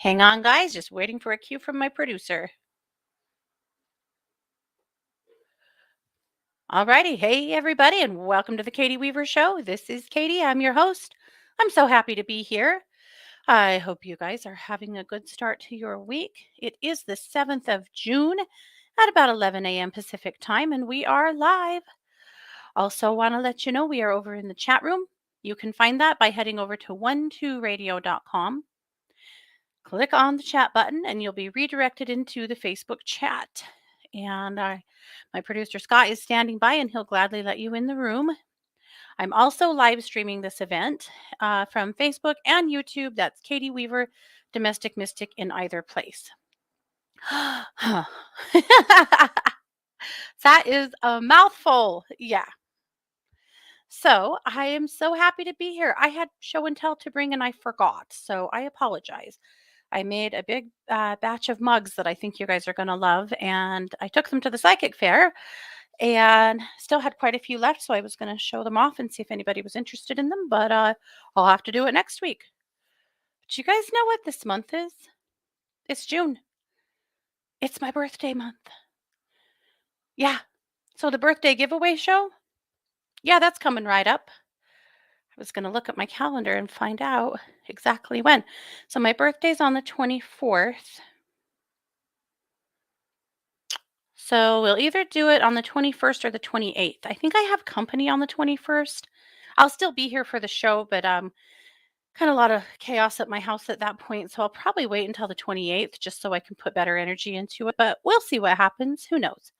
Hang on, guys, just waiting for a cue from my producer. Alrighty, hey everybody, and welcome to the Katie Weaver Show. This is Katie, I'm your host. I'm so happy to be here. I hope you guys are having a good start to your week. It is the 7th of June at about 11 a.m. Pacific time, and we are live. Also, want to let you know we are over in the chat room. You can find that by heading over to 12radio.com. Click on the chat button and you'll be redirected into the Facebook chat. And my producer Scott is standing by and he'll gladly let you in the room. I'm also live streaming this event from Facebook and YouTube. That's Katie Weaver, Domestic Mystic in either place. That is a mouthful. Yeah. So I am so happy to be here. I had show and tell to bring and I forgot. So I apologize. I made a big batch of mugs that I think you guys are going to love. And I took them to the psychic fair and still had quite a few left. So I was going to show them off and see if anybody was interested in them. But I'll have to do it next week. But you guys know what this month is? It's June. It's my birthday month. Yeah. So the birthday giveaway show? Yeah, that's coming right up. I was going to look at my calendar and find out exactly when. So my birthday's on the 24th. So we'll either do it on the 21st or the 28th. I think I have company on the 21st. I'll still be here for the show, but kind of a lot of chaos at my house at that point. So I'll probably wait until the 28th just so I can put better energy into it. But we'll see what happens. Who knows?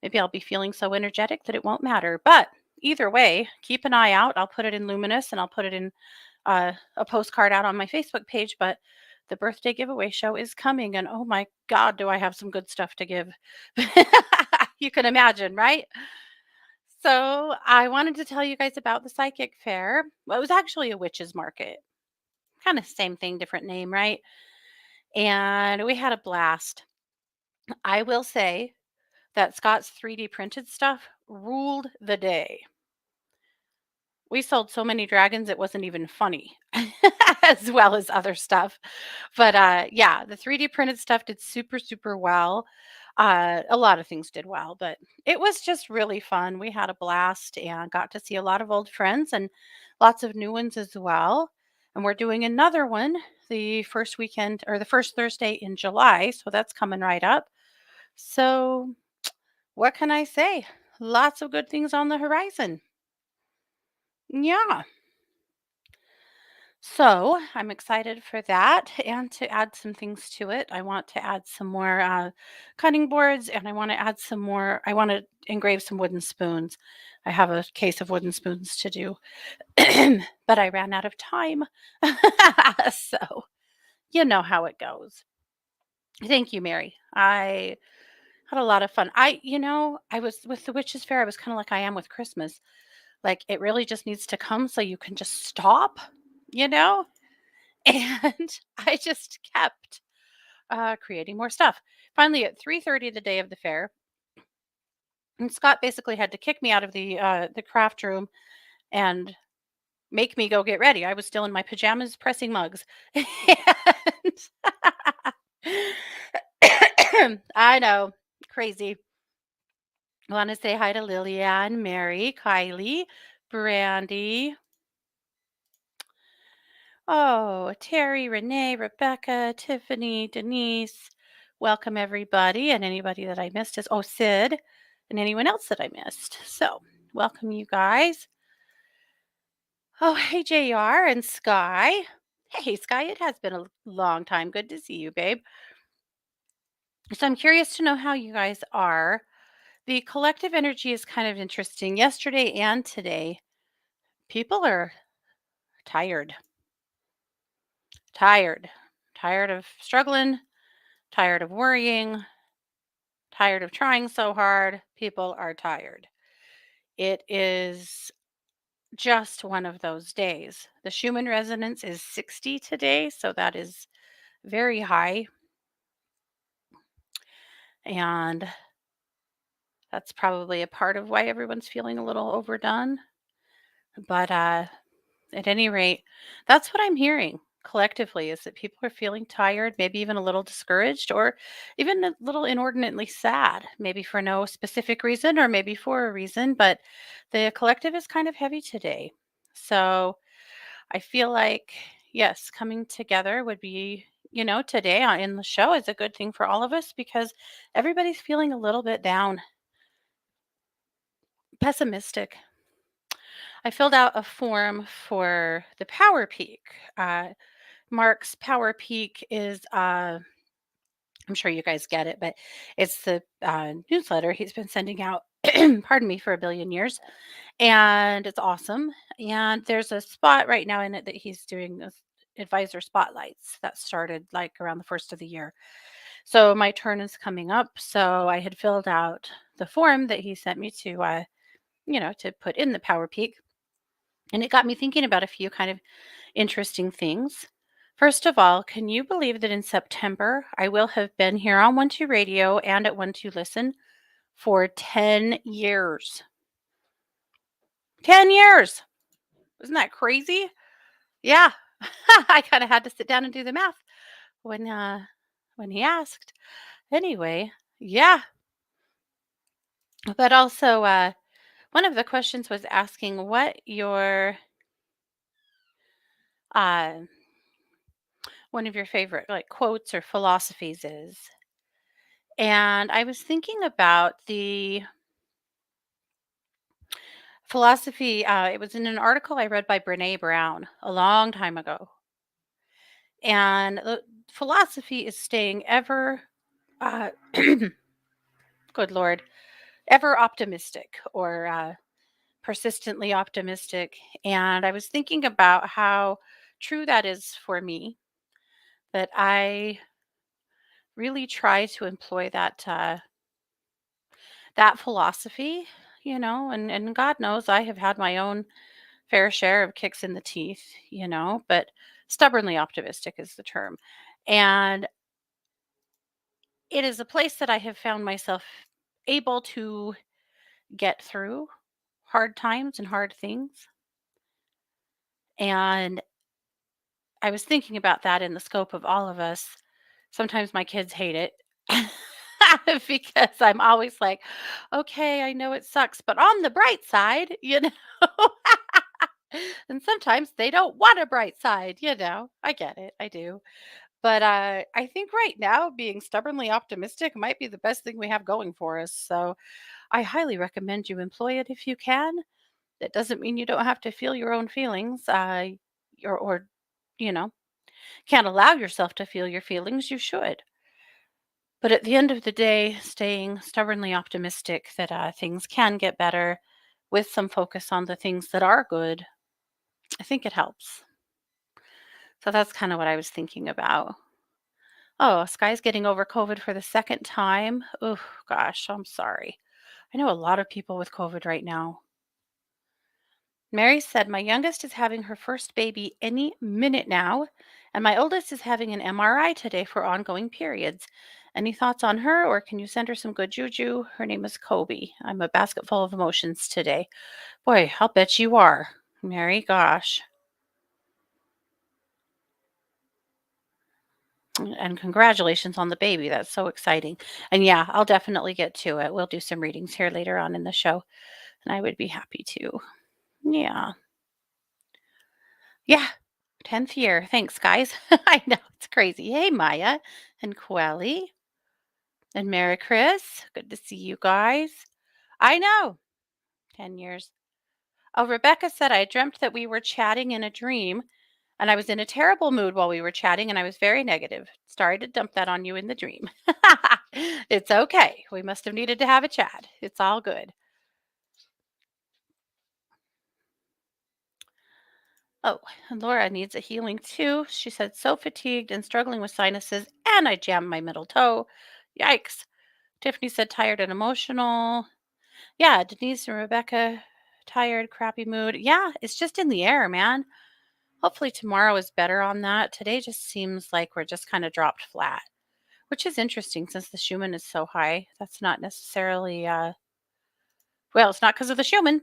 Maybe I'll be feeling so energetic that it won't matter. But either way, keep an eye out. I'll put it in Luminous and I'll put it in a postcard out on my Facebook page. But the birthday giveaway show is coming. And oh my God, do I have some good stuff to give? You can imagine, right? So I wanted to tell you guys about the psychic fair. Well, it was actually a witches market. Kind of same thing, different name, right? And we had a blast. I will say that Scott's 3D printed stuff ruled the day. We sold so many dragons it wasn't even funny, as well as other stuff. But yeah, the 3D printed stuff did super, super well. A lot of things did well, but it was just really fun. We had a blast and got to see a lot of old friends and lots of new ones as well. And we're doing another one the first weekend or the first Thursday in July. So that's coming right up. So, what can I say? Lots of good things on the horizon. Yeah. So I'm excited for that and to add some things to it. I want to add some more cutting boards and I want to add some more, I want to engrave some wooden spoons. I have a case of wooden spoons to do, but I ran out of time. So you know how it goes. Thank you, Mary. I had a lot of fun. I was with the Witches Fair, I was kind of like I am with Christmas. Like it really just needs to come so you can just stop, you know? And I just kept creating more stuff. Finally, at 3:30 the day of the fair, and Scott basically had to kick me out of the craft room and make me go get ready. I was still in my pajamas pressing mugs. And I know, crazy. I want to say hi to Lillian, Mary, Kylie, Brandy. Oh, Terry, Renee, Rebecca, Tiffany, Denise. Welcome everybody. And anybody that I missed is Sid and anyone else that I missed. So welcome you guys. Oh, hey JR and Sky. Hey Sky, it has been a long time. Good to see you, babe. So I'm curious to know how you guys are. The collective energy is kind of interesting. Yesterday and today, people are tired. Tired. Tired of struggling, tired of worrying, tired of trying so hard. People are tired. It is just one of those days. The Schumann resonance is 60 today, so that is very high. And that's probably a part of why everyone's feeling a little overdone. But at any rate, that's what I'm hearing. collectively is that people are feeling tired, maybe even a little discouraged, or even a little inordinately sad, maybe for no specific reason or maybe for a reason, but the collective is kind of heavy today. So I feel like, yes, coming together would be, today in the show is a good thing for all of us because everybody's feeling a little bit down, pessimistic. I filled out a form for the Power Peak. Uh, Mark's Power Peak is, I'm sure you guys get it, but it's the newsletter he's been sending out, pardon me, for a billion years. And it's awesome. And there's a spot right now in it that he's doing this advisor spotlights that started like around the first of the year. So my turn is coming up. So I had filled out the form that he sent me to put in the Power Peak. And it got me thinking about a few kind of interesting things. First of all, can you believe that in September I will have been here on 1 2 Radio and at 1 2 Listen for 10 years? 10 years. Isn't that crazy? Yeah. I kind of had to sit down and do the math when when he asked. Anyway, yeah. But also one of the questions was asking what your uh one of your favorite like quotes or philosophies is. And I was thinking about the philosophy. It was in an article I read by Brene Brown a long time ago. And the philosophy is staying ever, good Lord, ever optimistic or persistently optimistic. And I was thinking about how true that is for me, that I really try to employ that philosophy, and God knows I have had my own fair share of kicks in the teeth, but stubbornly optimistic is the term. And it is a place that I have found myself able to get through hard times and hard things. And I was thinking about that in the scope of all of us. Sometimes my kids hate it because I'm always like, okay, I know it sucks, but on the bright side, and sometimes they don't want a bright side, I get it. I do. But I think right now being stubbornly optimistic might be the best thing we have going for us. So I highly recommend you employ it if you can. That doesn't mean you don't have to feel your own feelings, or you know, can't allow yourself to feel your feelings. You should. But at the end of the day, staying stubbornly optimistic that things can get better with some focus on the things that are good, I think it helps. So that's kind of what I was thinking about. Oh, Sky's getting over COVID for the second time. Oh, gosh, I'm sorry. I know a lot of people with COVID right now. Mary said, my youngest is having her first baby any minute now, and my oldest is having an MRI today for ongoing periods. Any thoughts on her, or can you send her some good juju? Her name is Kobe. I'm a basket full of emotions today. Boy, I'll bet you are, Mary. Gosh. And congratulations on the baby. That's so exciting. And yeah, I'll definitely get to it. We'll do some readings here later on in the show, and I would be happy to. Yeah. Yeah. 10th year. Thanks, guys. I know it's crazy. Hey, Maya and Quelly and Mary Chris. Good to see you guys. I know. 10 years. Oh, Rebecca said, I dreamt that we were chatting in a dream and I was in a terrible mood while we were chatting and I was very negative. Sorry to dump that on you in the dream. It's okay. We must have needed to have a chat. It's all good. Oh, and Laura needs a healing too. She said, so fatigued and struggling with sinuses, and I jammed my middle toe. Yikes. Tiffany said, tired and emotional. Yeah, Denise and Rebecca, tired, crappy mood. Yeah, it's just in the air, man. Hopefully tomorrow is better on that. Today just seems like we're just kind of dropped flat, which is interesting since the Schumann is so high. That's not necessarily, well, it's not because of the Schumann.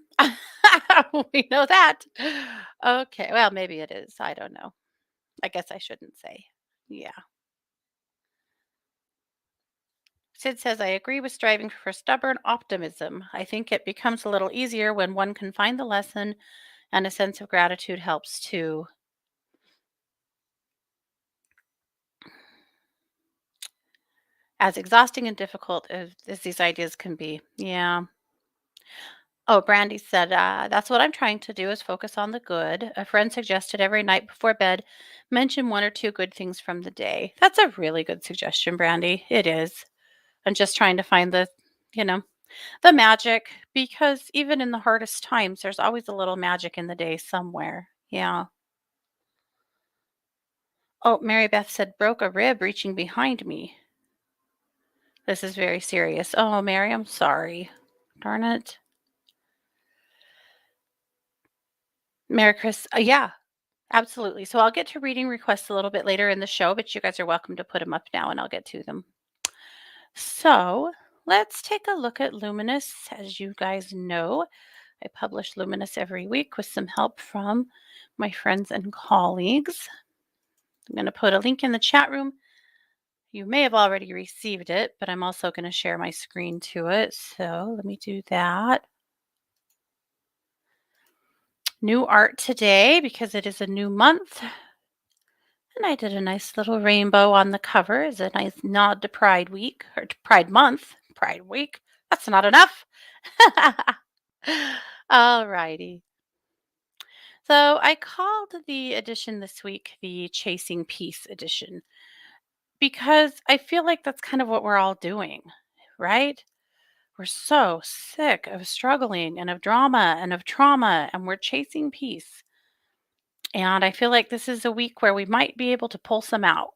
We know that. Okay, well, maybe it is. I don't know. I guess I shouldn't say. Yeah. Sid says, I agree with striving for stubborn optimism. I think it becomes a little easier when one can find the lesson, and a sense of gratitude helps too. As exhausting and difficult as these ideas can be. Yeah. Oh, Brandy said, that's what I'm trying to do is focus on the good. A friend suggested every night before bed, mention one or two good things from the day. That's a really good suggestion, Brandy. It is. I'm just trying to find you know, the magic because even in the hardest times, there's always a little magic in the day somewhere. Yeah. Oh, Mary Beth said, broke a rib reaching behind me. This is very serious. Oh, Mary, I'm sorry. Darn it. Mary Chris, yeah, absolutely. So I'll get to reading requests a little bit later in the show, but you guys are welcome to put them up now and I'll get to them. So let's take a look at Luminous. As you guys know, I publish Luminous every week with some help from my friends and colleagues. I'm going to put a link in the chat room. You may have already received it, but I'm also going to share my screen to it. So let me do that. New art today because it is a new month. And I did a nice little rainbow on the cover as a nice nod to Pride Week or to Pride Month. Pride Week. That's not enough. All righty. So I called the edition this week the Chasing Peace edition because I feel like that's kind of what we're all doing, right? We're so sick of struggling and of drama and of trauma, and we're chasing peace. And I feel like this is a week where we might be able to pull some out.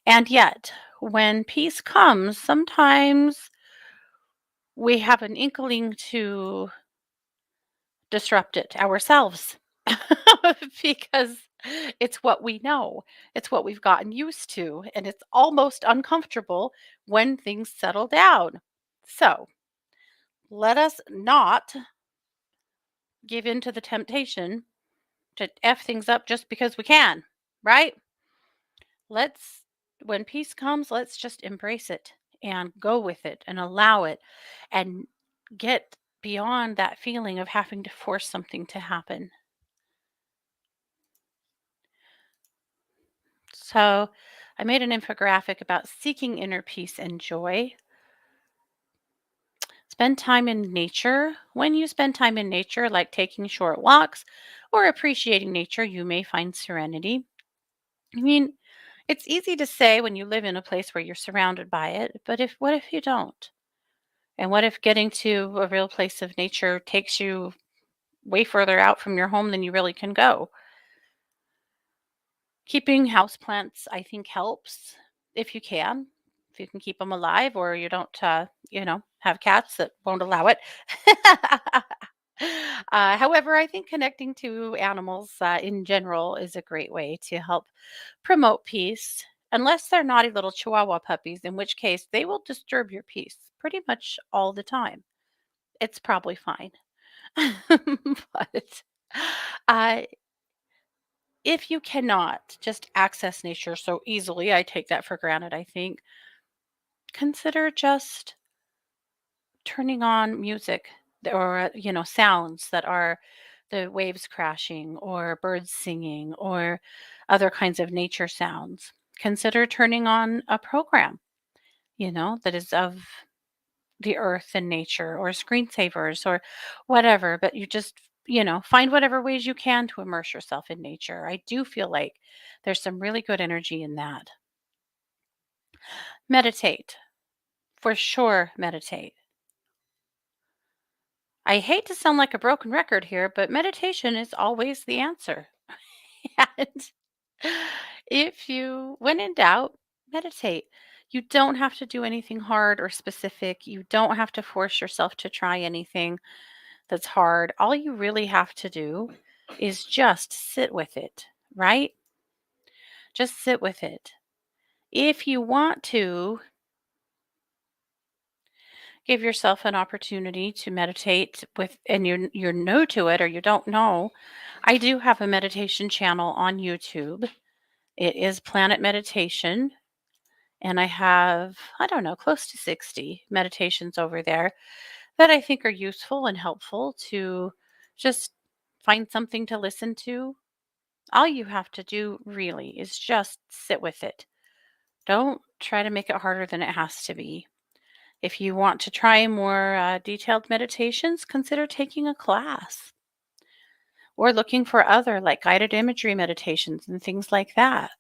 And yet, when peace comes, sometimes we have an inkling to disrupt it ourselves because it's what we know, it's what we've gotten used to, and it's almost uncomfortable when things settle down. So, let us not give in to the temptation to F things up just because we can, right? Let's, when peace comes, let's just embrace it and go with it and allow it and get beyond that feeling of having to force something to happen. So, I made an infographic about seeking inner peace and joy. Spend time in nature. When you spend time in nature, like taking short walks or appreciating nature, you may find serenity. I mean, it's easy to say when you live in a place where you're surrounded by it, but what if you don't? And what if getting to a real place of nature takes you way further out from your home than you really can go? Keeping houseplants, I think, helps if you can. If you can keep them alive or you don't, have cats that won't allow it. However, I think connecting to animals in general is a great way to help promote peace, unless they're naughty little Chihuahua puppies, in which case they will disturb your peace pretty much all the time. It's probably fine. But uh, if you cannot just access nature so easily, I take that for granted, I think, consider just turning on music or, sounds that are the waves crashing or birds singing or other kinds of nature sounds. Consider turning on a program, that is of the earth and nature or screensavers or whatever, but you just, find whatever ways you can to immerse yourself in nature. I do feel like there's some really good energy in that. Meditate. For sure, meditate. I hate to sound like a broken record here, but meditation is always the answer. And when in doubt, meditate. You don't have to do anything hard or specific. You don't have to force yourself to try anything that's hard. All you really have to do is just sit with it, right? Just sit with it. If you want to, give yourself an opportunity to meditate with and you're new to it or you don't know, I do have a meditation channel on YouTube It is planet meditation, and I have, I don't know, close to 60 meditations over there that I think are useful and helpful to just find something to listen to. All you have to do really is just sit with it. Don't try to make it harder than it has to be. If you want to try more detailed meditations, consider taking a class or looking for other like guided imagery meditations and things like that.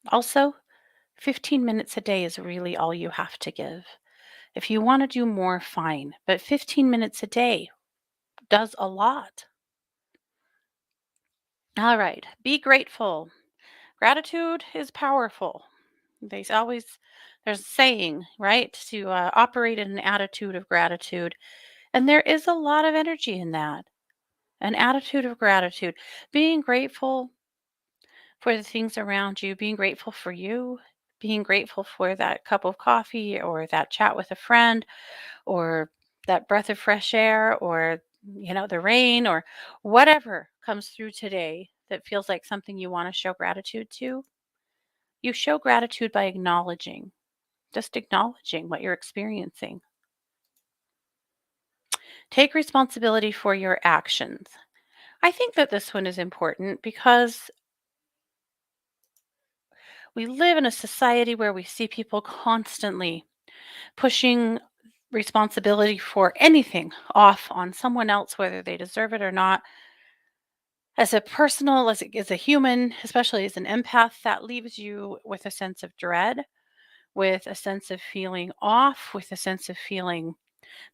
Also, 15 minutes a day is really all you have to give. If you want to do more, fine, but 15 minutes a day does a lot. All right, be grateful. Gratitude is powerful. Always, there's a saying, right, to operate in an attitude of gratitude. And there is a lot of energy in that, an attitude of gratitude, being grateful for the things around you, being grateful for you, being grateful for that cup of coffee or that chat with a friend or that breath of fresh air or the rain or whatever comes through today that feels like something you want to show gratitude to. You show gratitude by acknowledging, just acknowledging what you're experiencing. Take responsibility for your actions. I think that this one is important because we live in a society where we see people constantly pushing responsibility for anything off on someone else, whether they deserve it or not. As a personal, as a human, especially as an empath, that leaves you with a sense of dread, with a sense of feeling off, with a sense of feeling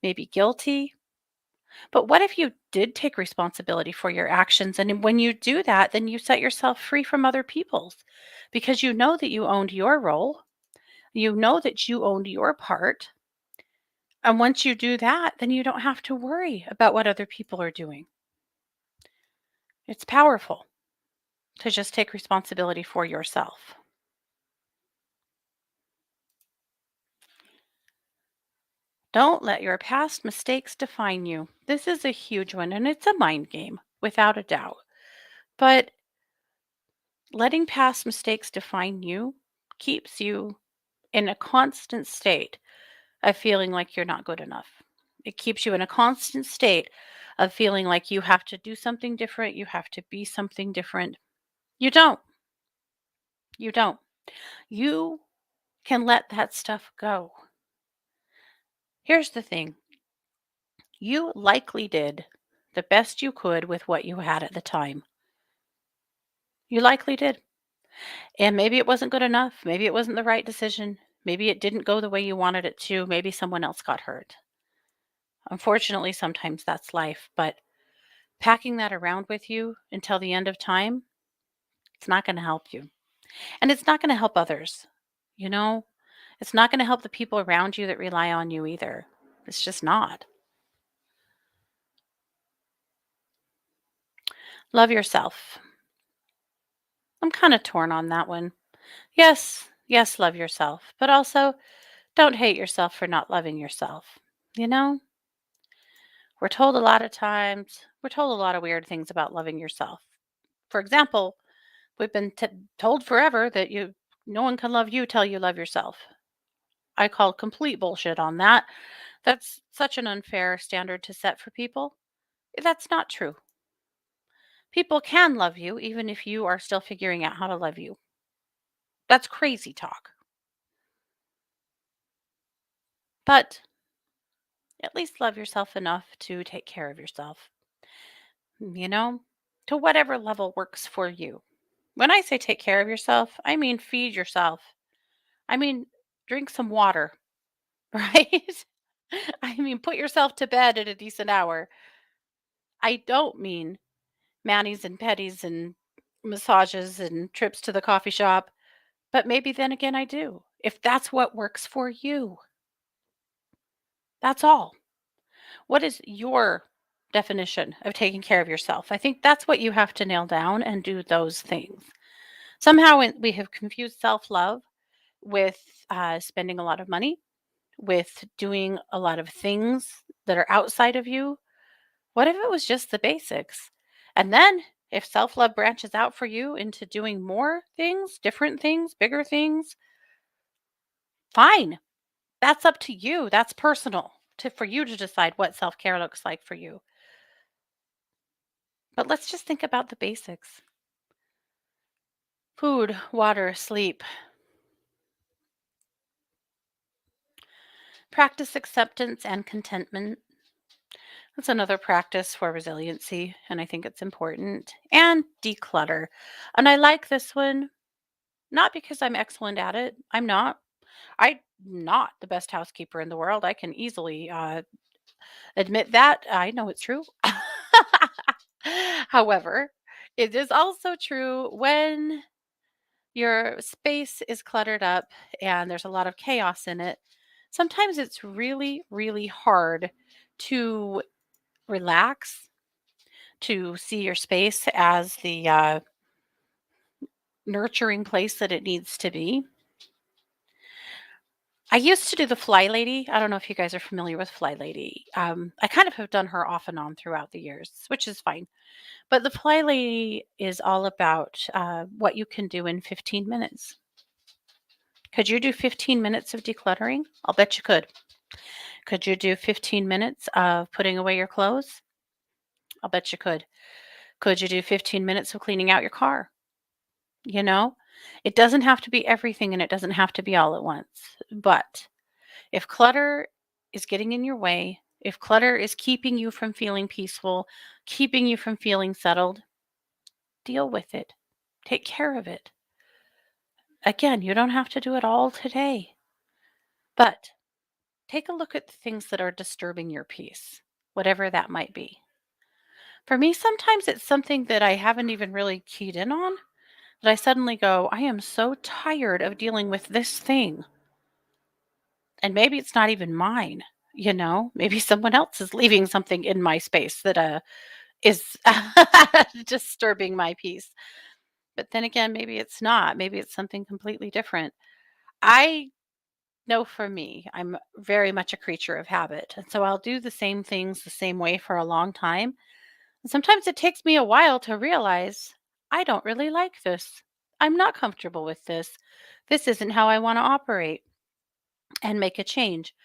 maybe guilty. But what if you did take responsibility for your actions? And when you do that, then you set yourself free from other people's because you know that you owned your role. You know that you owned your part. And once you do that, then you don't have to worry about what other people are doing. It's powerful to just take responsibility for yourself. Don't let your past mistakes define you. This is a huge one, and it's a mind game, without a doubt. But letting past mistakes define you keeps you in a constant state of feeling like you're not good enough. It keeps you in a constant state of feeling like you have to do something different, you have to be something different. You don't. You don't. You can let that stuff go. Here's the thing, you likely did the best you could with what you had at the time. You likely did. And maybe it wasn't good enough. Maybe it wasn't the right decision. Maybe it didn't go the way you wanted it to. Maybe someone else got hurt. Unfortunately, sometimes that's life. But packing that around with you until the end of time, it's not going to help you. And it's not going to help others. You know, it's not going to help the people around you that rely on you either. It's just not. Love yourself. I'm kind of torn on that one. Yes, yes, love yourself, but also don't hate yourself for not loving yourself. You know, we're told a lot of weird things about loving yourself. For example, we've been told forever that no one can love you till you love yourself. I call complete bullshit on that. That's such an unfair standard to set for people. That's not true. People can love you even if you are still figuring out how to love you. That's crazy talk. But at least love yourself enough to take care of yourself, you know, to whatever level works for you. When I say take care of yourself, I mean feed yourself. I mean drink some water, right? I mean put yourself to bed at a decent hour. I don't mean manis and petties and massages and trips to the coffee shop, but maybe then again I do. If that's what works for you, that's all. What is your definition of taking care of yourself? I think that's what you have to nail down and do those things. Somehow we have confused self love with spending a lot of money, with doing a lot of things that are outside of you. What if it was just the basics? And then If self love branches out for you into doing more things, different things, bigger things, fine. That's up to you. That's personal for you to decide what self care looks like for you. But let's just think about the basics: food, water, sleep. Practice acceptance and contentment. That's another practice for resiliency, and I think it's important. And declutter. And I like this one, not because I'm excellent at it. I'm not. I'm not the best housekeeper in the world. I can easily admit that. I know it's true. However, it is also true when your space is cluttered up and there's a lot of chaos in it. Sometimes it's really, really hard to relax, to see your space as the nurturing place that it needs to be. I used to do the Fly Lady. I don't know if you guys are familiar with Fly Lady. I kind of have done her off and on throughout the years, which is fine. But the Fly Lady is all about what you can do in 15 minutes. Could you do 15 minutes of decluttering? I'll bet you could. Could you do 15 minutes of putting away your clothes? I'll bet you could. Could you do 15 minutes of cleaning out your car? You know, it doesn't have to be everything and it doesn't have to be all at once. But if clutter is getting in your way, if clutter is keeping you from feeling peaceful, keeping you from feeling settled, deal with it. Take care of it. Again, you don't have to do it all today, but take a look at the things that are disturbing your peace, whatever that might be. For me, sometimes it's something that I haven't even really keyed in on, that I suddenly go, I am so tired of dealing with this thing. And maybe it's not even mine, maybe someone else is leaving something in my space that is disturbing my peace. But then again, maybe it's not. Maybe it's something completely different. I know for me, I'm very much a creature of habit. And so I'll do the same things the same way for a long time. And sometimes it takes me a while to realize I don't really like this. I'm not comfortable with this. This isn't how I want to operate, and make a change.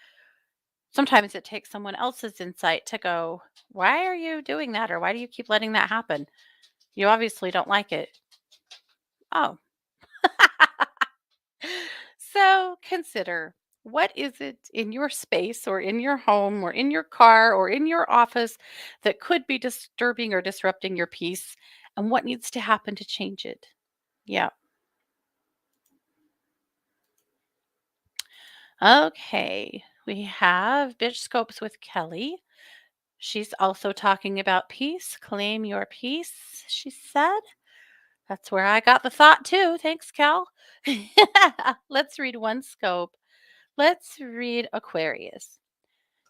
Sometimes it takes someone else's insight to go, why are you doing that? Or why do you keep letting that happen? You obviously don't like it. Oh, so consider, what is it in your space or in your home or in your car or in your office that could be disturbing or disrupting your peace, and what needs to happen to change it? Yeah. Okay. We have Bitch Scopes with Kelly. She's also talking about peace. Claim your peace, she said. That's where I got the thought too. Thanks, Cal. Let's read one scope. Let's read Aquarius.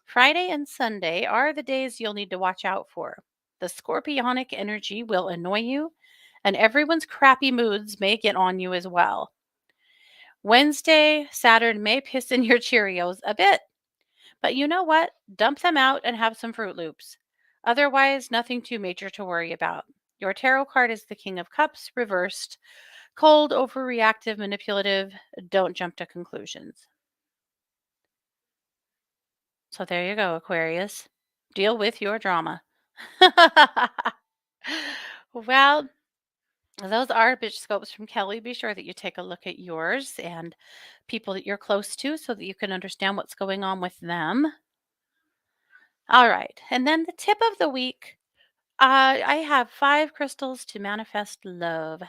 Friday and Sunday are the days you'll need to watch out for. The scorpionic energy will annoy you, and everyone's crappy moods may get on you as well. Wednesday, Saturn may piss in your Cheerios a bit, but you know what? Dump them out and have some Fruit Loops. Otherwise, nothing too major to worry about. Your tarot card is the King of Cups reversed. Cold, overreactive, manipulative. Don't jump to conclusions. So there you go, Aquarius. Deal with your drama. Well, those are bitch scopes from Kelly. Be sure that you take a look at yours and people that you're close to so that you can understand what's going on with them. All right. And then the tip of the week, I have 5 crystals to manifest love.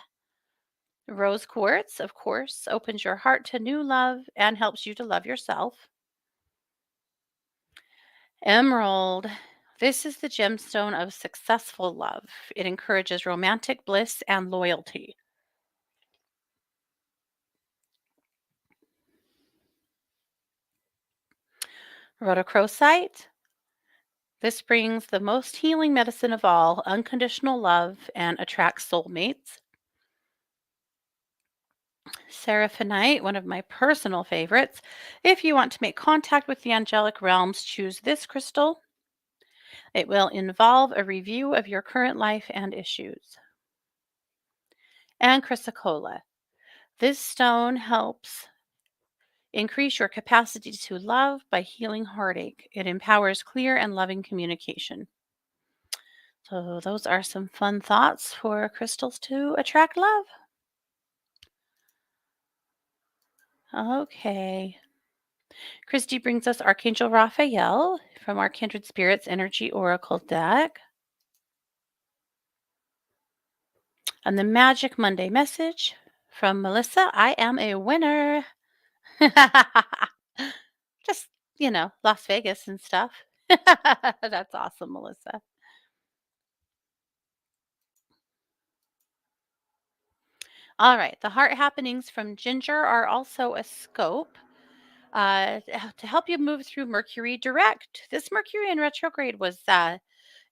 Rose quartz, of course, opens your heart to new love and helps you to love yourself. Emerald, this is the gemstone of successful love. It encourages romantic bliss and loyalty. Rhodochrosite, this brings the most healing medicine of all, unconditional love, and attracts soulmates. Seraphonite, one of my personal favorites. If you want to make contact with the angelic realms, choose this crystal. It will involve a review of your current life and issues. and chrysocolla. This stone helps increase your capacity to love by healing heartache. It empowers clear and loving communication. So, those are some fun thoughts for crystals to attract love. Okay. Christy brings us Archangel Raphael from our Kindred Spirits Energy Oracle deck. And the Magic Monday message from Melissa, I am a winner. Just, Las Vegas and stuff. That's awesome, Melissa. All right. The heart happenings from Ginger are also a scope to help you move through Mercury direct. This Mercury in retrograde was an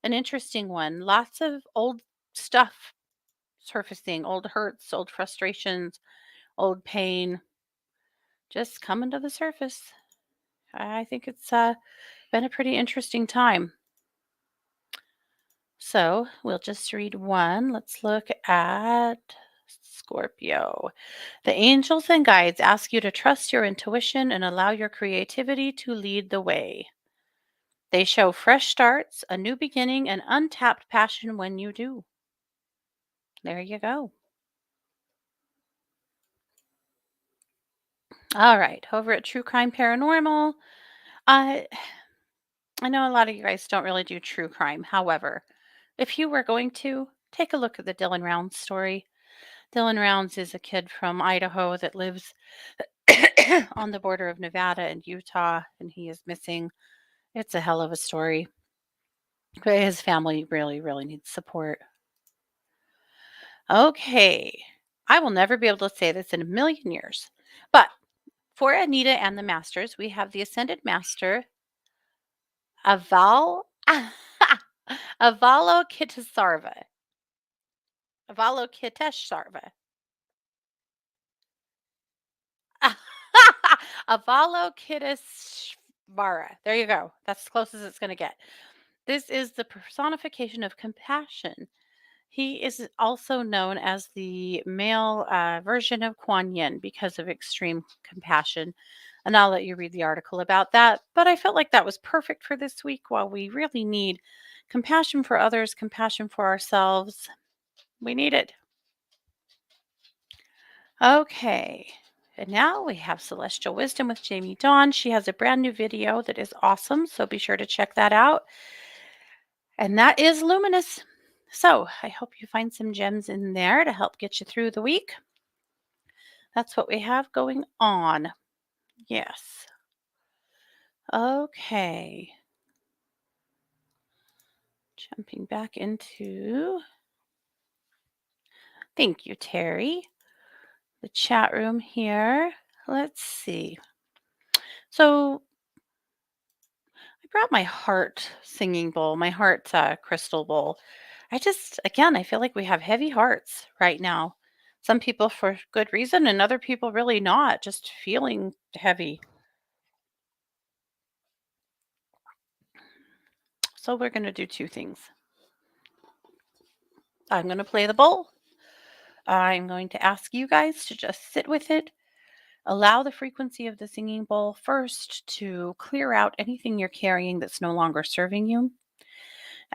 interesting one. Lots of old stuff surfacing, old hurts, old frustrations, old pain just coming to the surface. I think it's been a pretty interesting time. So we'll just read one. Let's look at Scorpio. The angels and guides ask you to trust your intuition and allow your creativity to lead the way. They show fresh starts, a new beginning, and untapped passion when you do. There you go. All right, over at True Crime Paranormal, uh, I know a lot of you guys don't really do true crime. However, if you were going to, take a look at the Dylan Rounds story. Dylan Rounds is a kid from Idaho that lives on the border of Nevada and Utah, and he is missing. It's a hell of a story. But his family really, really needs support. Okay. I will never be able to say this in a million years. But for Anita and the Masters, we have the Ascended Master, Aval Avalokitesarva. Avalokitesarva. Avalokitesvara. There you go. That's as close as it's going to get. This is the personification of compassion. He is also known as the male version of Kuan Yin because of extreme compassion. And I'll let you read the article about that. But I felt like that was perfect for this week while we really need compassion for others, compassion for ourselves. We need it. Okay. And now we have Celestial Wisdom with Jamie Dawn. She has a brand new video that is awesome. So be sure to check that out. And that is Luminous. So I hope you find some gems in there to help get you through the week. That's what we have going on. Yes. Okay. Jumping back into, thank you, Terry, the chat room here. Let's see. So I brought my heart singing bowl, my heart crystal bowl. I feel like we have heavy hearts right now. Some people for good reason, and other people really not, just feeling heavy. So we're going to do two things. I'm going to play the bowl. I'm going to ask you guys to just sit with it. Allow the frequency of the singing bowl first to clear out anything you're carrying that's no longer serving you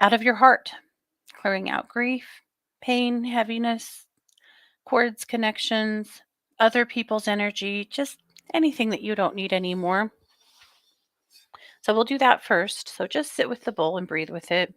out of your heart, clearing out grief, pain, heaviness, cords, connections, other people's energy, just anything that you don't need anymore. So we'll do that first. So just sit with the bowl and breathe with it.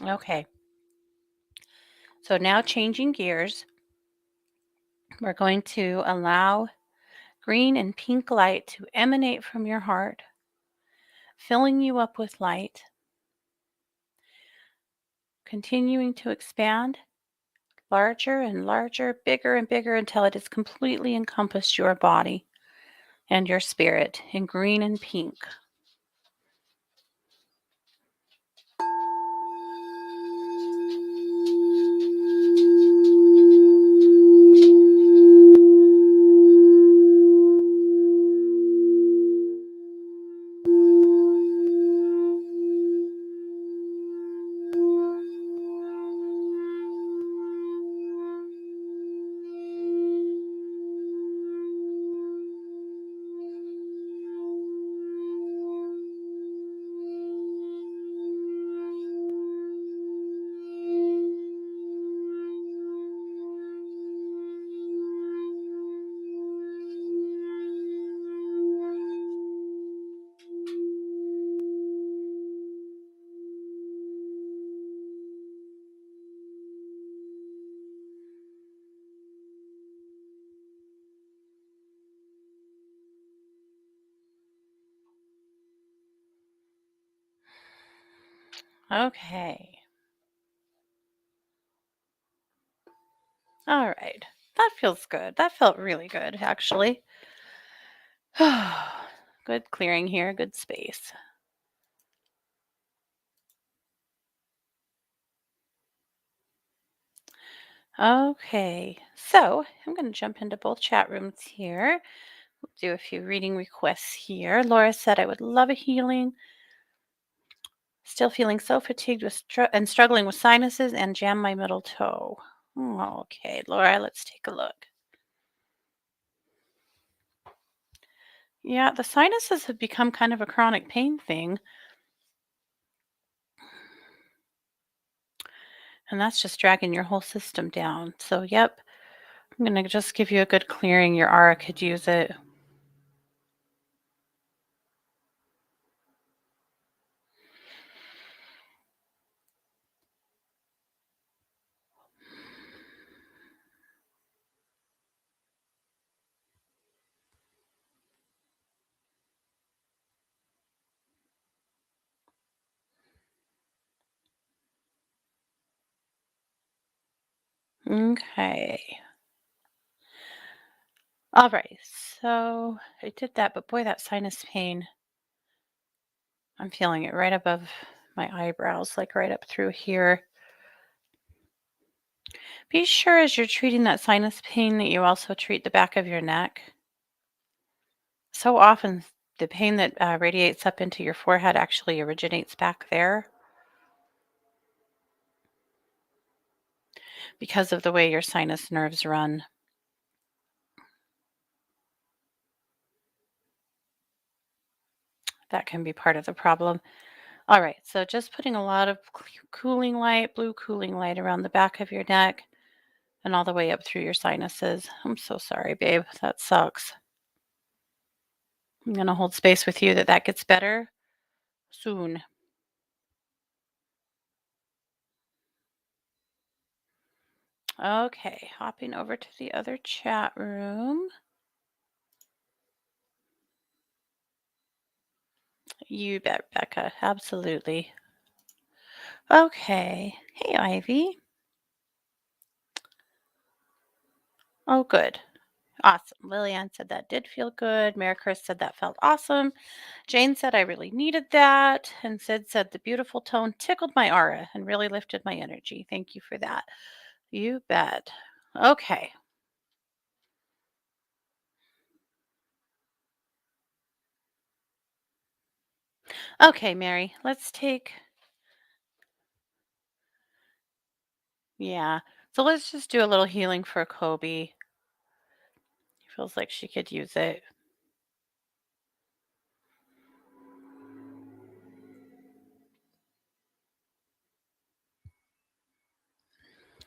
Okay. So now changing gears, we're going to allow green and pink light to emanate from your heart, filling you up with light, continuing to expand larger and larger, bigger and bigger until it has completely encompassed your body and your spirit in green and pink. Okay. All right. That feels good. That felt really good, actually. Good clearing here, good space. Okay, so I'm going to jump into both chat rooms here. Do a few reading requests here. Laura said, I would love a healing. Still feeling so fatigued with and struggling with sinuses and jam my middle toe. Okay, Laura, let's take a look. Yeah, the sinuses have become kind of a chronic pain thing, and that's just dragging your whole system down. So, yep, I'm going to just give you a good clearing. Your aura could use it. Okay. All right. So I did that, but boy, that sinus pain, I'm feeling it right above my eyebrows, like right up through here. Be sure as you're treating that sinus pain that you also treat the back of your neck. So often, the pain that radiates up into your forehead actually originates back there because of the way your sinus nerves run. That can be part of the problem. All right, so just putting a lot of cooling light, blue cooling light around the back of your neck and all the way up through your sinuses. I'm so sorry, babe. That sucks. I'm going to hold space with you that that gets better soon. Okay, hopping over to the other chat room. You bet, Becca. Absolutely. Okay. Hey, Ivy. Oh, good. Awesome. Lillian said that did feel good. Mary Chris said that felt awesome. Jane said I really needed that. And Sid said the beautiful tone tickled my aura and really lifted my energy. Thank you for that. You bet. Okay. Okay, Mary, let's take, yeah. So let's just do a little healing for Kobe. Feels like she could use it.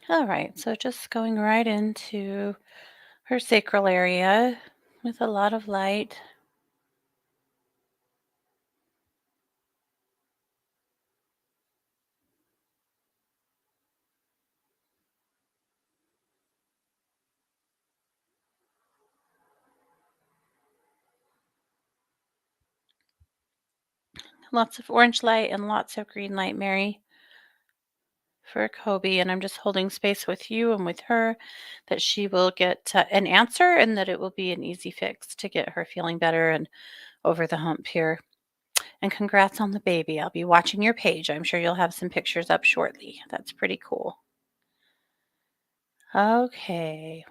All right, so just going right into her sacral area with a lot of light. Lots of orange light and lots of green light, Mary, for Kobe. And I'm just holding space with you and with her that she will get an answer and that it will be an easy fix to get her feeling better and over the hump here. And congrats on the baby. I'll be watching your page. I'm sure you'll have some pictures up shortly. That's pretty cool. Okay.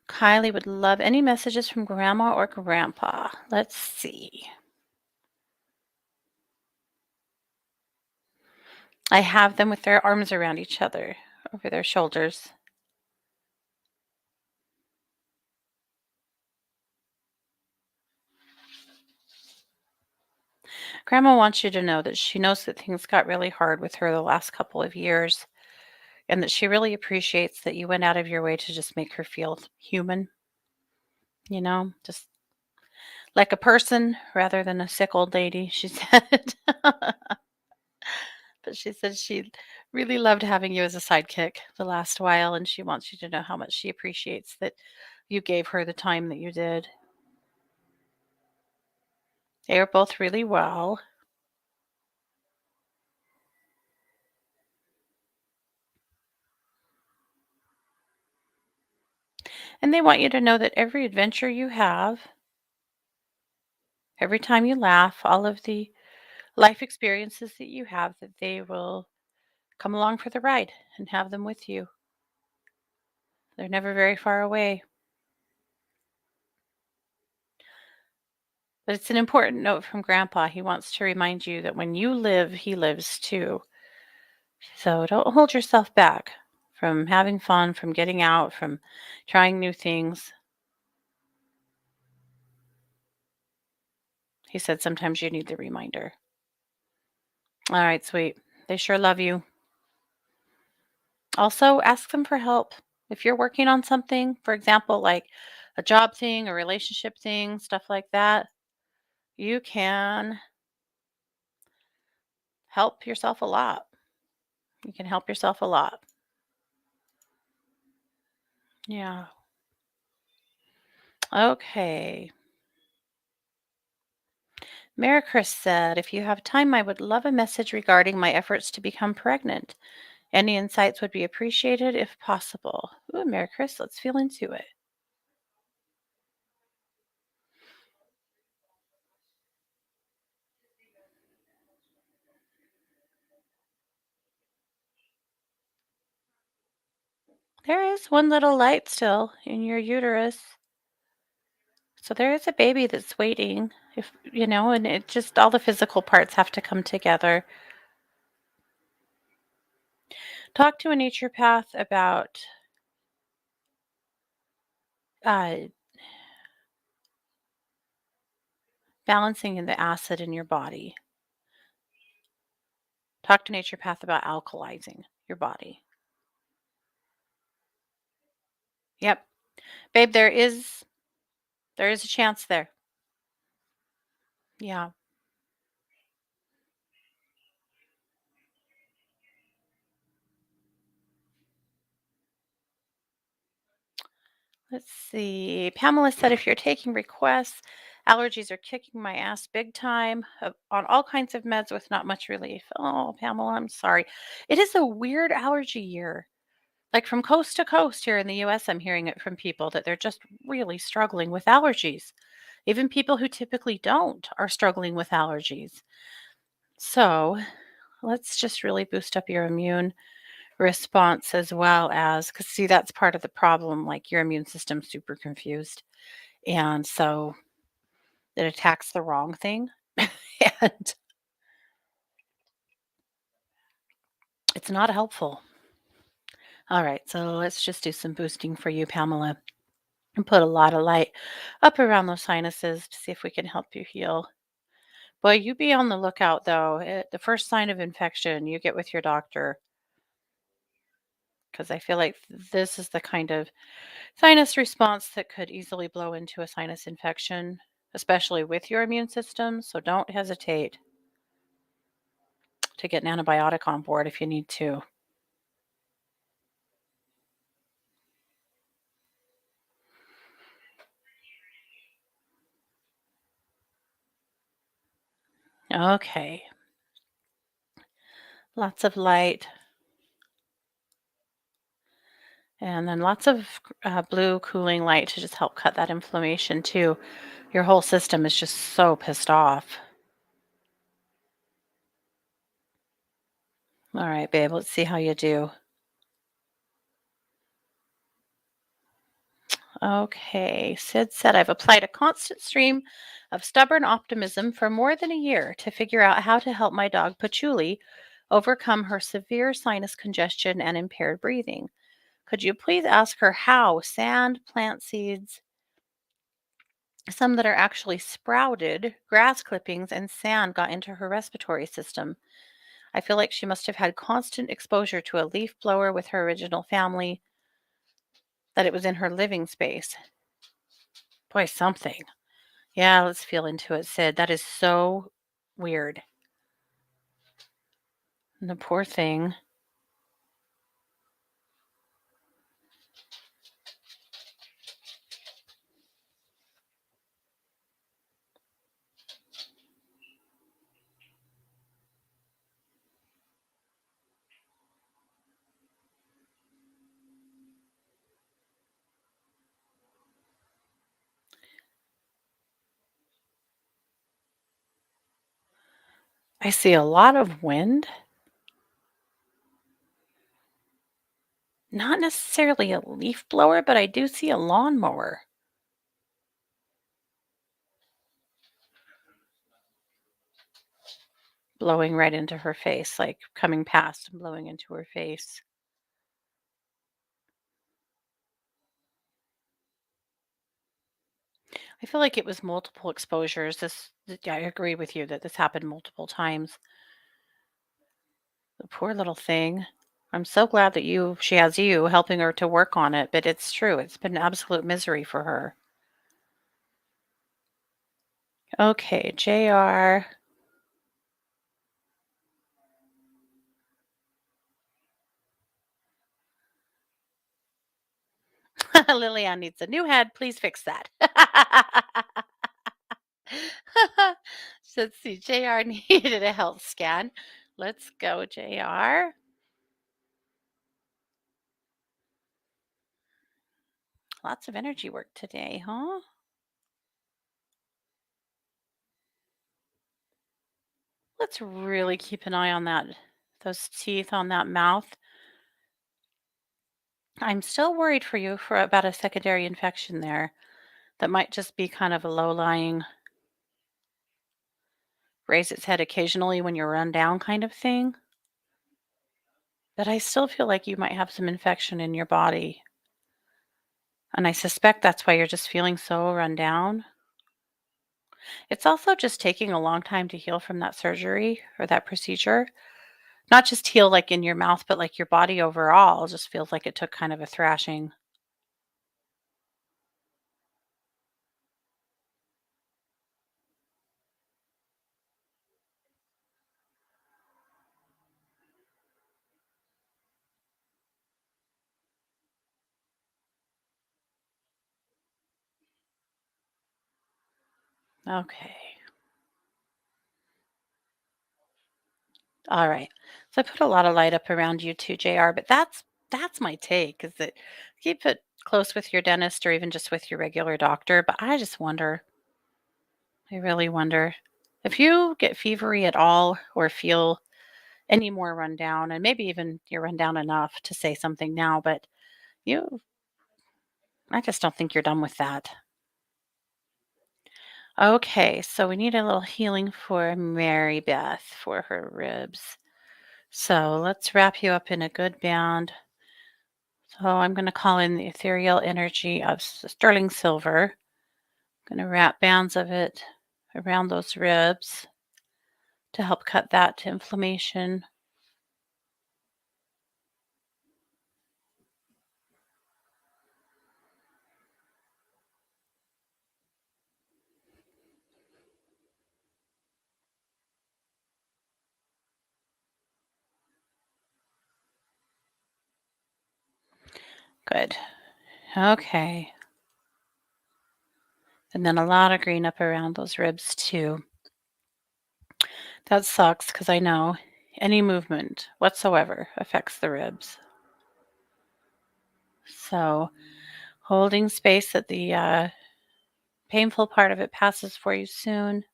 Kylie would love any messages from grandma or grandpa. Let's see. I have them with their arms around each other over their shoulders. Grandma wants you to know that she knows that things got really hard with her the last couple of years and that she really appreciates that you went out of your way to just make her feel human, just like a person rather than a sick old lady, she said. But she said she really loved having you as a sidekick the last while, and she wants you to know how much she appreciates that you gave her the time that you did. They are both really well. And they want you to know that every adventure you have, every time you laugh, all of the life experiences that you have, that they will come along for the ride and have them with you. They're never very far away. But it's an important note from Grandpa. He wants to remind you that when you live, he lives too. So don't hold yourself back from having fun, from getting out, from trying new things. He said sometimes you need the reminder. All right, sweet. They sure love you. Also, ask them for help. If you're working on something, for example, like a job thing, a relationship thing, stuff like that, you can help yourself a lot. You can help yourself a lot. Yeah. Okay. Mary Chris said, if you have time, I would love a message regarding my efforts to become pregnant. Any insights would be appreciated if possible. Ooh, Mary Chris, let's feel into it. There is one little light still in your uterus. So there is a baby that's waiting, and it just all the physical parts have to come together. Talk to a naturopath about uh, balancing in the acid in your body. Talk to a naturopath about alkalizing your body. Yep. Babe, there is a chance there. Yeah. Let's see. Pamela said if you're taking requests, allergies are kicking my ass big time on all kinds of meds with not much relief. Oh, Pamela, I'm sorry. It is a weird allergy year. Like from coast to coast here in the US, I'm hearing it from people that they're just really struggling with allergies. Even people who typically don't are struggling with allergies. So let's just really boost up your immune response as well as, because see, that's part of the problem. Like your immune system's super confused. And so it attacks the wrong thing. And it's not helpful. All right. So let's just do some boosting for you, Pamela, and put a lot of light up around those sinuses to see if we can help you heal. Boy, you be on the lookout though. The first sign of infection, you get with your doctor because I feel like this is the kind of sinus response that could easily blow into a sinus infection, especially with your immune system. So don't hesitate to get an antibiotic on board if you need to. Okay. Lots of light and then lots of blue cooling light to just help cut that inflammation too. Your whole system is just so pissed off. All right, babe, let's see how you do. Okay, Sid said, I've applied a constant stream of stubborn optimism for more than a year to figure out how to help my dog Patchouli overcome her severe sinus congestion and impaired breathing. Could you please ask her how sand, plant seeds, some that are actually sprouted, grass clippings, and sand got into her respiratory system? I feel like she must have had constant exposure to a leaf blower with her original family, that it was in her living space. Boy, something. Yeah, let's feel into it, Sid. That is so weird. The poor thing. I see a lot of wind, not necessarily a leaf blower, but I do see a lawnmower blowing right into her face, like coming past and blowing into her face. I feel like it was multiple exposures. Yeah, I agree with you that this happened multiple times. The poor little thing. I'm so glad that she has you helping her to work on it, but it's true. It's been absolute misery for her. Okay, JR. Lillian needs a new head. Please fix that. So let's see. JR needed a health scan. Let's go, JR. Lots of energy work today, huh? Let's really keep an eye on those teeth on that mouth. I'm still worried for you for about a secondary infection there. That might just be kind of a low lying, raise its head occasionally when you run down kind of thing. But I still feel like you might have some infection in your body. And I suspect that's why you're just feeling so run down. It's also just taking a long time to heal from that surgery or that procedure. Not just heal like in your mouth, but like your body overall just feels like it took kind of a thrashing. Okay. All right. So I put a lot of light up around you too, JR, but that's my take is that keep it close with your dentist or even just with your regular doctor. But I just wonder, I really wonder if you get fevery at all or feel any more run down, and maybe even you're run down enough to say something now, but you, I just don't think you're done with that. Okay, so we need a little healing for Mary Beth for her ribs. So let's wrap you up in a good band. So I'm going to call in the ethereal energy of sterling silver. I'm going to wrap bands of it around those ribs to help cut that inflammation. Good. Okay. And then a lot of green up around those ribs too. That sucks because I know any movement whatsoever affects the ribs. So, holding space that the painful part of it passes for you soon,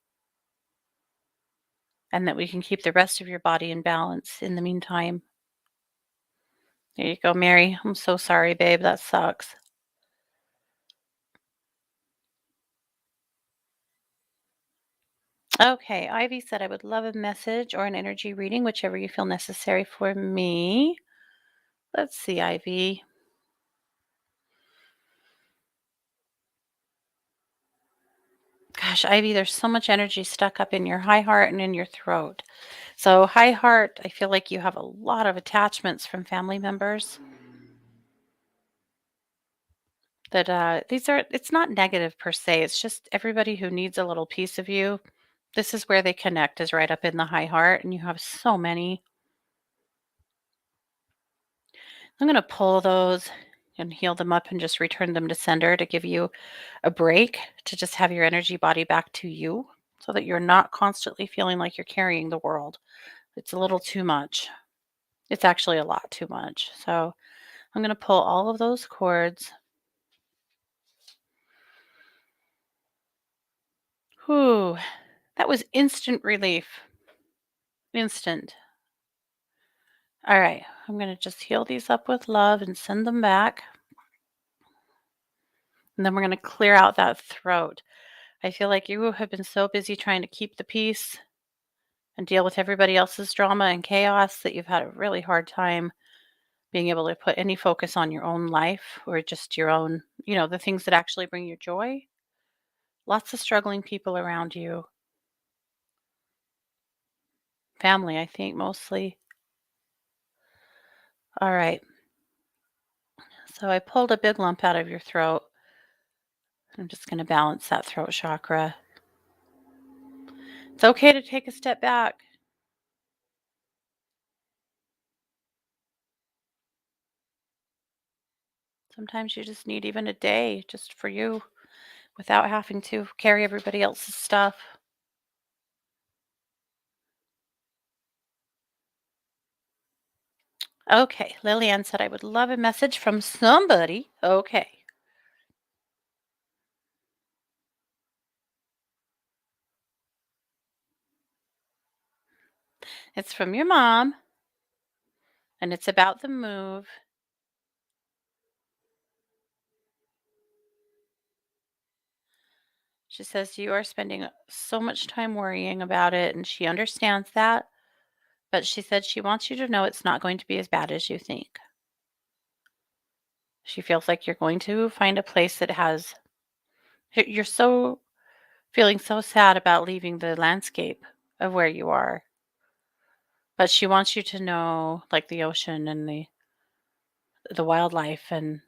and that we can keep the rest of your body in balance in the meantime. There you go, Mary. I'm so sorry, babe. That sucks. Okay, Ivy said I would love a message or an energy reading, whichever you feel necessary for me. Let's see, Ivy. Gosh, Ivy, there's so much energy stuck up in your high heart and in your throat. So, high heart, I feel like you have a lot of attachments from family members that these are, it's not negative per se. It's just everybody who needs a little piece of you. This is where they connect, is right up in the high heart. And you have so many. I'm going to pull those and heal them up and just return them to sender to give you a break to just have your energy body back to you so that you're not constantly feeling like you're carrying the world. It's a little too much. It's actually a lot too much. So I'm going to pull all of those cords. Whew, that was instant relief. Instant. All right, I'm going to just heal these up with love and send them back. And then we're going to clear out that throat. I feel like you have been so busy trying to keep the peace and deal with everybody else's drama and chaos that you've had a really hard time being able to put any focus on your own life or just your own, the things that actually bring you joy. Lots of struggling people around you. Family, I think, mostly. All right. So I pulled a big lump out of your throat. I'm just going to balance that throat chakra. It's okay to take a step back. Sometimes you just need even a day just for you without having to carry everybody else's stuff. Okay, Lillian said I would love a message from somebody. Okay. It's from your mom, and it's about the move. She says you are spending so much time worrying about it, and she understands that. But she said she wants you to know it's not going to be as bad as you think. She feels like you're going to find a place that has, you're so feeling so sad about leaving the landscape of where you are. But she wants you to know, like the ocean and the wildlife and,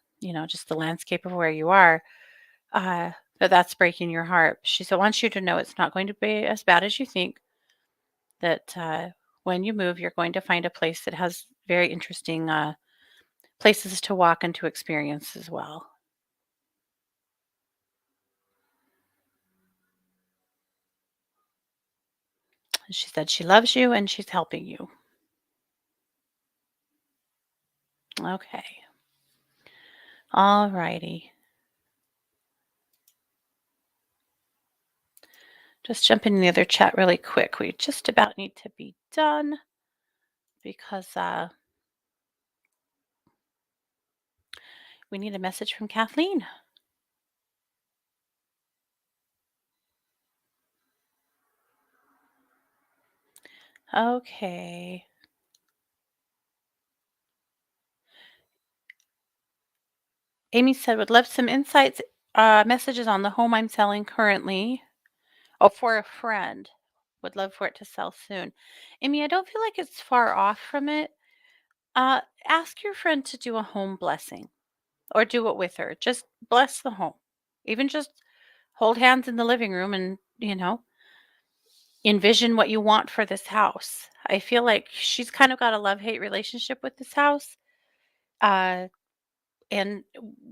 just the landscape of where you are, uh, that's breaking your heart. She so wants you to know it's not going to be as bad as you think, that when you move, you're going to find a place that has very interesting places to walk and to experience as well. She said she loves you and she's helping you. Okay. All righty. Just jump in the other chat really quick. We just about need to be done because we need a message from Kathleen. Okay. Amy said, would love some insights, messages on the home I'm selling currently. Oh, for a friend. Would love for it to sell soon. Amy, I don't feel like it's far off from it. Ask your friend to do a home blessing or do it with her. Just bless the home. Even just hold hands in the living room and, envision what you want for this house. I feel like she's kind of got a love hate relationship with this house. Uh, And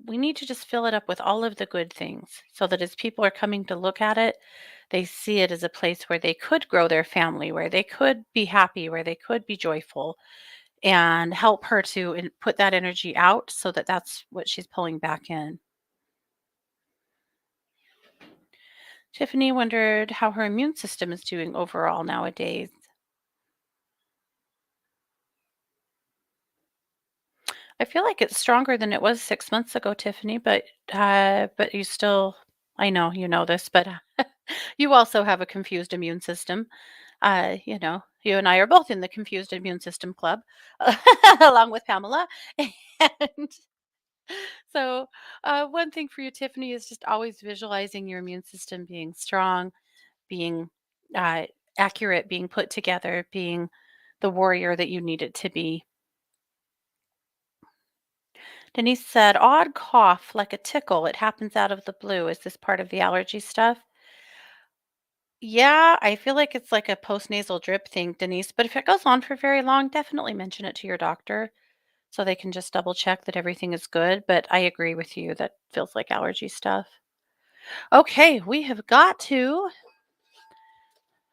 we need to just fill it up with all of the good things so that as people are coming to look at it, they see it as a place where they could grow their family, where they could be happy, where they could be joyful, and help her to put that energy out so that that's what she's pulling back in. Tiffany wondered how her immune system is doing overall nowadays. I feel like it's stronger than it was 6 months ago, Tiffany, but you still, I know you know this, but you also have a confused immune system. You and I are both in the confused immune system club, along with Pamela. And so, one thing for you, Tiffany, is just always visualizing your immune system being strong, being uh, accurate, being put together, being the warrior that you need it to be. Denise said, odd cough, like a tickle. It happens out of the blue. Is this part of the allergy stuff? Yeah, I feel like it's like a postnasal drip thing, Denise. But if it goes on for very long, definitely mention it to your doctor so they can just double check that everything is good. But I agree with you. That feels like allergy stuff. Okay, we have got to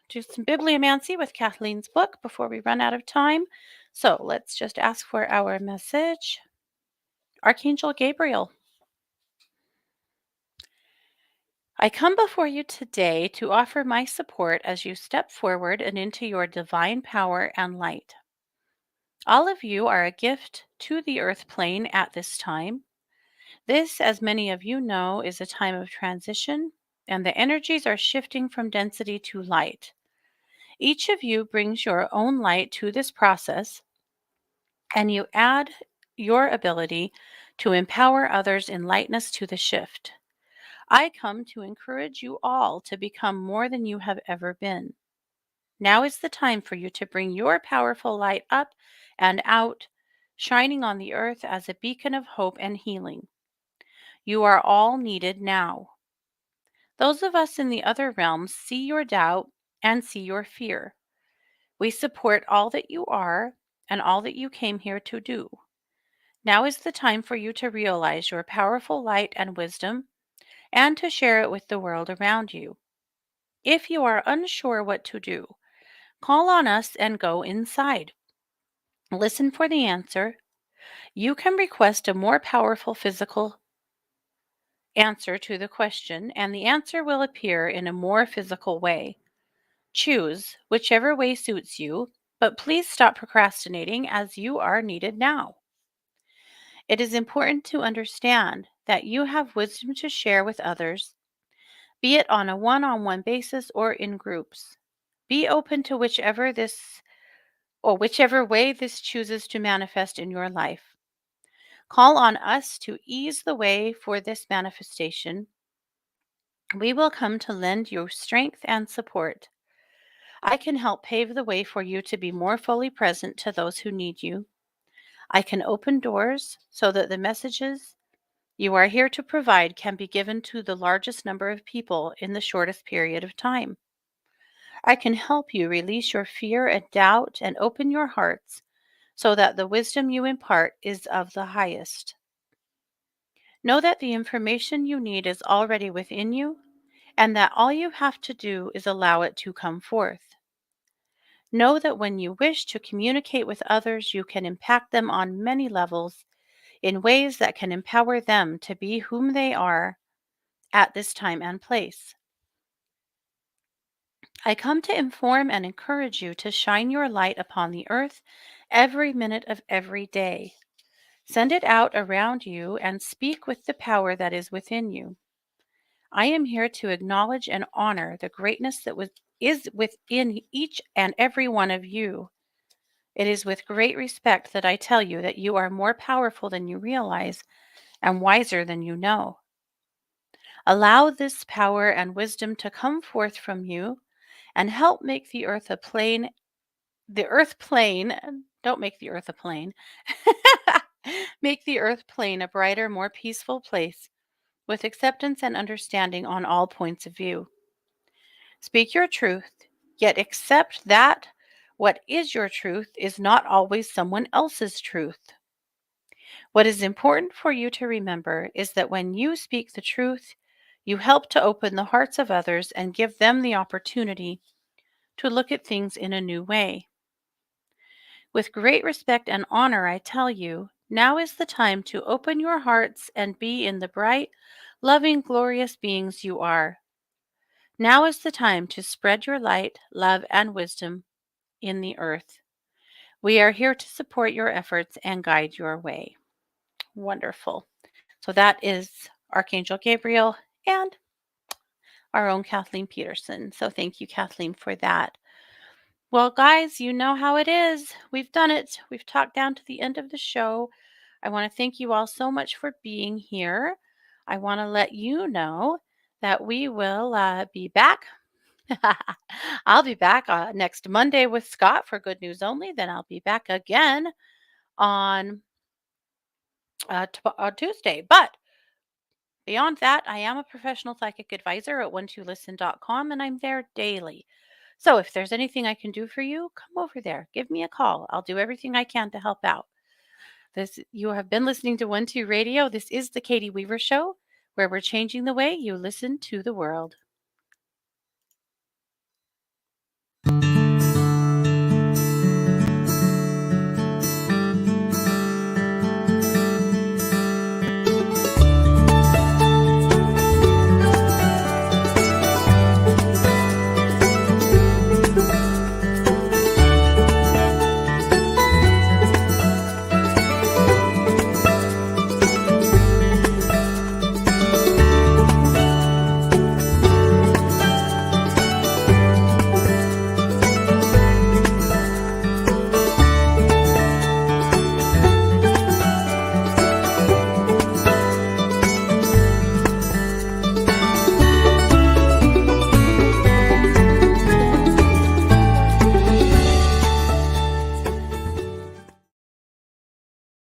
do some bibliomancy with Kathleen's book before we run out of time. So let's just ask for our message. Archangel Gabriel, I come before you today to offer my support as you step forward and into your divine power and light. All of you are a gift to the earth plane at this time. This, as many of you know, is a time of transition, and the energies are shifting from density to light. Each of you brings your own light to this process, and you add your ability to empower others in lightness to the shift. I come to encourage you all to become more than you have ever been. Now is the time for you to bring your powerful light up and out, shining on the earth as a beacon of hope and healing. You are all needed now. Those of us in the other realms see your doubt and see your fear. We support all that you are and all that you came here to do. Now is the time for you to realize your powerful light and wisdom and to share it with the world around you. If you are unsure what to do, call on us and go inside. Listen for the answer. You can request a more powerful physical answer to the question, and the answer will appear in a more physical way. Choose whichever way suits you, but please stop procrastinating as you are needed now. It is important to understand that you have wisdom to share with others, be it on a one-on-one basis or in groups. Be open to whichever way this chooses to manifest in your life. Call on us to ease the way for this manifestation. We will come to lend you strength and support. I can help pave the way for you to be more fully present to those who need you. I can open doors so that the messages you are here to provide can be given to the largest number of people in the shortest period of time. I can help you release your fear and doubt and open your hearts so that the wisdom you impart is of the highest. Know that the information you need is already within you and that all you have to do is allow it to come forth. Know that when you wish to communicate with others, you can impact them on many levels in ways that can empower them to be whom they are at this time and place. I come to inform and encourage you to shine your light upon the earth every minute of every day. Send it out around you and speak with the power that is within you. I am here to acknowledge and honor the greatness is within each and every one of you. It is with great respect that I tell you that you are more powerful than you realize and wiser than you know. Allow this power and wisdom to come forth from you and help make the earth plane, don't make the earth a plane, make the earth plane a brighter, more peaceful place with acceptance and understanding on all points of view. Speak your truth, yet accept that what is your truth is not always someone else's truth. What is important for you to remember is that when you speak the truth, you help to open the hearts of others and give them the opportunity to look at things in a new way. With great respect and honor, I tell you, now is the time to open your hearts and be in the bright, loving, glorious beings you are. Now is the time to spread your light, love, and wisdom in the earth. We are here to support your efforts and guide your way. Wonderful. So that is Archangel Gabriel and our own Kathleen Peterson. So thank you, Kathleen, for that. Well, guys, you know how it is. We've done it. We've talked down to the end of the show. I want to thank you all so much for being here. I want to let you know that we will be back. I'll be back next Monday with Scott for Good News Only. Then I'll be back again on Tuesday. But beyond that, I am a professional psychic advisor at one2listen.com and I'm there daily. So if there's anything I can do for you, come over there. Give me a call. I'll do everything I can to help out. This you have been listening to 1 2 Radio. This is the Katie Weaver Show, where we're changing the way you listen to the world.